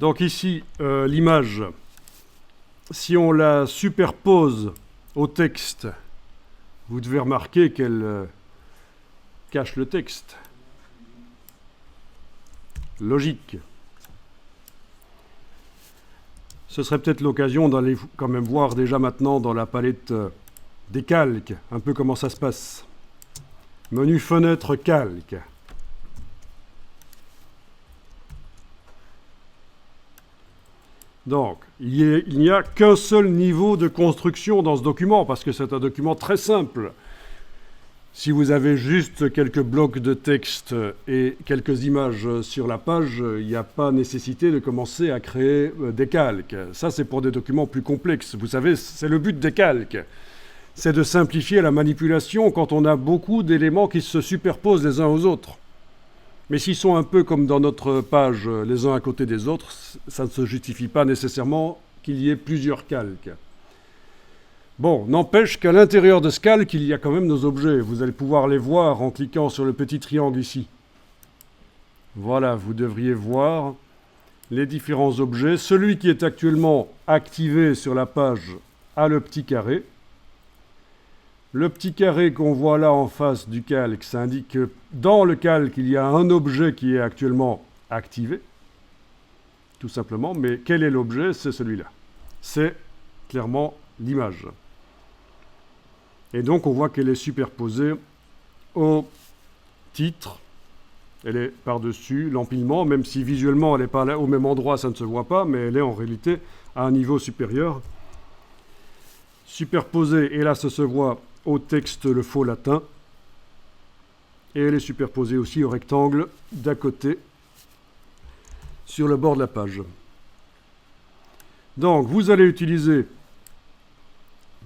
Donc ici, l'image, si on la superpose au texte, vous devez remarquer qu'elle cache le texte. Logique. Ce serait peut-être l'occasion d'aller quand même voir déjà maintenant dans la palette des calques, un peu comment ça se passe. Menu fenêtre calque. Donc, il n'y a qu'un seul niveau de construction dans ce document, parce que c'est un document très simple. Si vous avez juste quelques blocs de texte et quelques images sur la page, il n'y a pas nécessité de commencer à créer des calques. Ça, c'est pour des documents plus complexes. Vous savez, c'est le but des calques. C'est de simplifier la manipulation quand on a beaucoup d'éléments qui se superposent les uns aux autres. Mais s'ils sont un peu comme dans notre page, les uns à côté des autres, ça ne se justifie pas nécessairement qu'il y ait plusieurs calques. Bon, n'empêche qu'à l'intérieur de ce calque, il y a quand même nos objets. Vous allez pouvoir les voir en cliquant sur le petit triangle ici. Voilà, vous devriez voir les différents objets. Celui qui est actuellement activé sur la page a le petit carré. Le petit carré qu'on voit là en face du calque, ça indique que dans le calque, il y a un objet qui est actuellement activé, tout simplement. Mais quel est l'objet? C'est celui-là. C'est clairement l'image. Et donc, on voit qu'elle est superposée au titre. Elle est par-dessus l'empilement, même si visuellement, elle n'est pas là, au même endroit, ça ne se voit pas, mais elle est en réalité à un niveau supérieur. Superposée, et là, ça se voit au texte le faux latin, et elle est superposée aussi au rectangle d'à côté sur le bord de la page. Donc vous allez utiliser,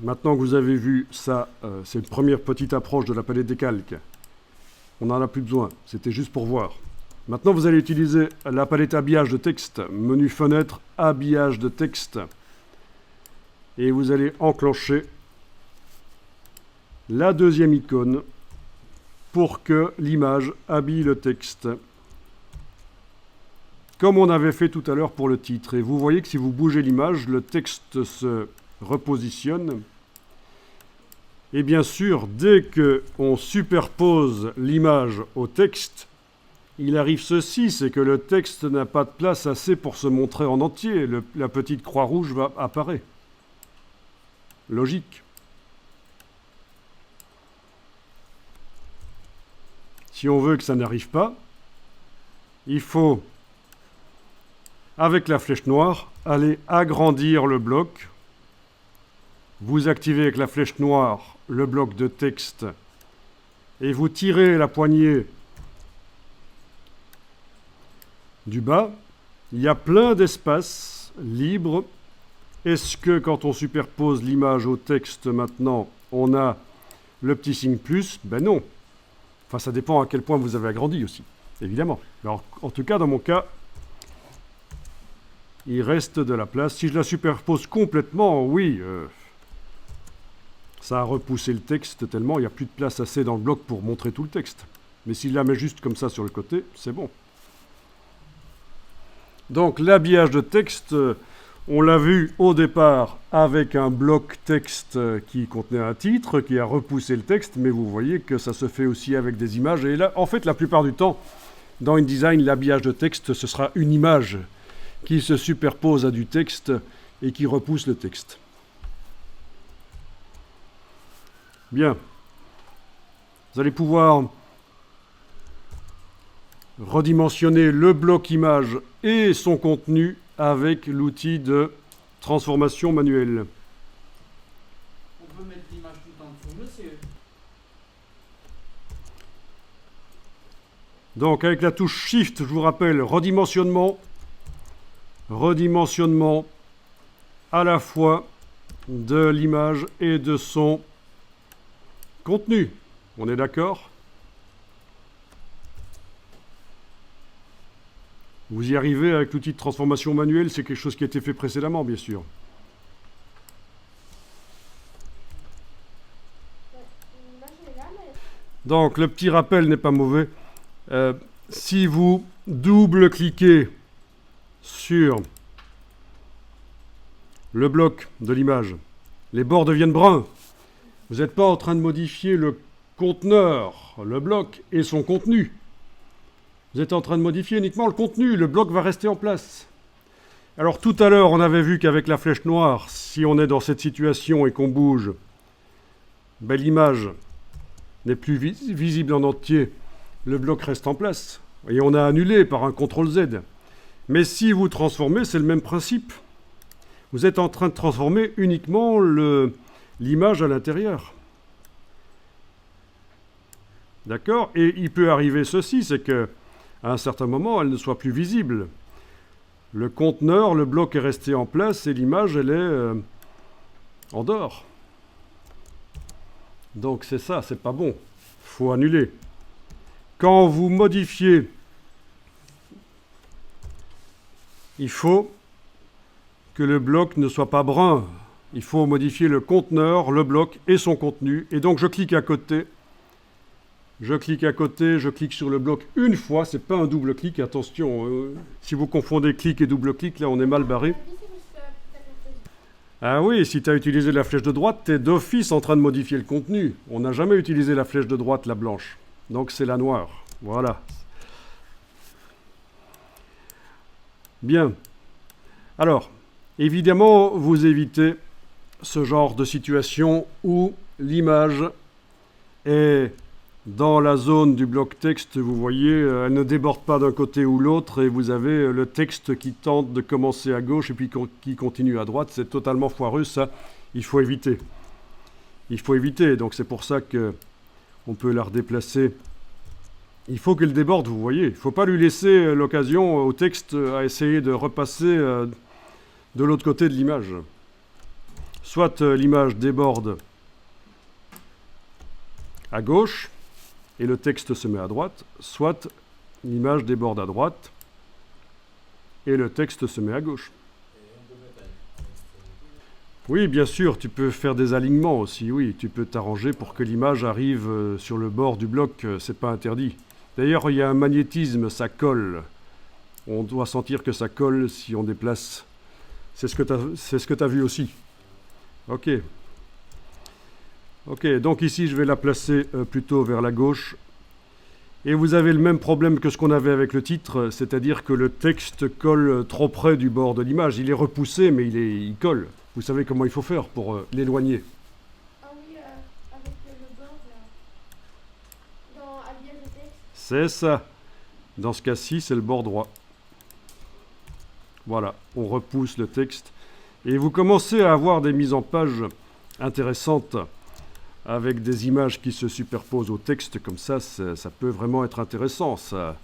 maintenant que vous avez vu ça, c'est une première petite approche de la palette des calques, on n'en a plus besoin, c'était juste pour voir. Maintenant vous allez utiliser la palette habillage de texte, menu fenêtre, habillage de texte, et vous allez enclencher la deuxième icône pour que l'image habille le texte, comme on avait fait tout à l'heure pour le titre. Et vous voyez que si vous bougez l'image, le texte se repositionne. Et bien sûr, dès qu'on superpose l'image au texte, il arrive ceci, c'est que le texte n'a pas de place assez pour se montrer en entier. La petite croix rouge va apparaître. Logique. Si on veut que ça n'arrive pas, il faut, avec la flèche noire, aller agrandir le bloc. Vous activez avec la flèche noire le bloc de texte et vous tirez la poignée du bas. Il y a plein d'espaces libres. Est-ce que quand on superpose l'image au texte maintenant, on a le petit signe plus? Ben non. Enfin, ça dépend à quel point vous avez agrandi aussi, évidemment. Alors, en tout cas, dans mon cas, il reste de la place. Si je la superpose complètement, oui, ça a repoussé le texte tellement il n'y a plus de place assez dans le bloc pour montrer tout le texte. Mais s'il la met juste comme ça sur le côté, c'est bon. Donc, l'habillage de texte, on l'a vu au départ avec un bloc texte qui contenait un titre, qui a repoussé le texte, mais vous voyez que ça se fait aussi avec des images. Et là, en fait, la plupart du temps, dans InDesign, l'habillage de texte, ce sera une image qui se superpose à du texte et qui repousse le texte. Bien. Vous allez pouvoir redimensionner le bloc image et son contenu avec l'outil de transformation manuelle. On peut mettre l'image tout en dessous, monsieur. Donc avec la touche Shift, je vous rappelle, redimensionnement à la fois de l'image et de son contenu. On est d'accord ? Vous y arrivez avec l'outil de transformation manuelle, c'est quelque chose qui a été fait précédemment, bien sûr. Donc, le petit rappel n'est pas mauvais. Si vous double-cliquez sur le bloc de l'image, les bords deviennent bruns. Vous n'êtes pas en train de modifier le conteneur, le bloc et son contenu. Vous êtes en train de modifier uniquement le contenu, le bloc va rester en place. Alors tout à l'heure, on avait vu qu'avec la flèche noire, si on est dans cette situation et qu'on bouge, ben, l'image n'est plus visible en entier, le bloc reste en place. Et on a annulé par un CTRL-Z. Mais si vous transformez, c'est le même principe. Vous êtes en train de transformer uniquement l'image à l'intérieur. D'accord? Et il peut arriver ceci, c'est qu'à un certain moment, elle ne soit plus visible. Le conteneur, le bloc est resté en place et l'image, elle est en dehors. Donc c'est ça, c'est pas bon. Il faut annuler. Quand vous modifiez, il faut que le bloc ne soit pas brun. Il faut modifier le conteneur, le bloc et son contenu. Et donc je clique à côté. Je clique sur le bloc une fois. C'est pas un double clic, attention. Si vous confondez clic et double clic, là on est mal barré. Ah oui, si tu as utilisé la flèche de droite, tu es d'office en train de modifier le contenu. On n'a jamais utilisé la flèche de droite, la blanche. Donc c'est la noire. Voilà. Bien. Alors, évidemment, vous évitez ce genre de situation où l'image est dans la zone du bloc texte. Vous voyez, elle ne déborde pas d'un côté ou l'autre et vous avez le texte qui tente de commencer à gauche et puis qui continue à droite. C'est totalement foireux, ça. Il faut éviter. Il faut éviter. Donc c'est pour ça qu'on peut la redéplacer. Il faut qu'elle déborde, vous voyez. Il ne faut pas lui laisser l'occasion au texte à essayer de repasser de l'autre côté de l'image. Soit l'image déborde à gauche et le texte se met à droite, soit l'image déborde à droite et le texte se met à gauche. Oui, bien sûr, tu peux faire des alignements aussi, oui. Tu peux t'arranger pour que l'image arrive sur le bord du bloc, c'est pas interdit. D'ailleurs, il y a un magnétisme, ça colle. On doit sentir que ça colle si on déplace. C'est ce que tu as vu aussi. Ok. Ok, donc ici, je vais la placer plutôt vers la gauche. Et vous avez le même problème que ce qu'on avait avec le titre, c'est-à-dire que le texte colle trop près du bord de l'image. Il est repoussé, mais il colle. Vous savez comment il faut faire pour l'éloigner? Ah oui, avec le bord, là. Dans habillage de texte. C'est ça. Dans ce cas-ci, c'est le bord droit. Voilà, on repousse le texte. Et vous commencez à avoir des mises en page intéressantes avec des images qui se superposent au texte. Comme ça, ça peut vraiment être intéressant. Ça.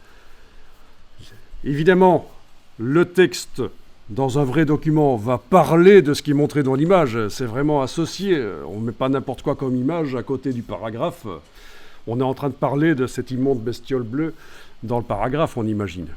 Évidemment, le texte, dans un vrai document, va parler de ce qui est montré dans l'image. C'est vraiment associé. On ne met pas n'importe quoi comme image à côté du paragraphe. On est en train de parler de cette immonde bestiole bleue dans le paragraphe, on imagine.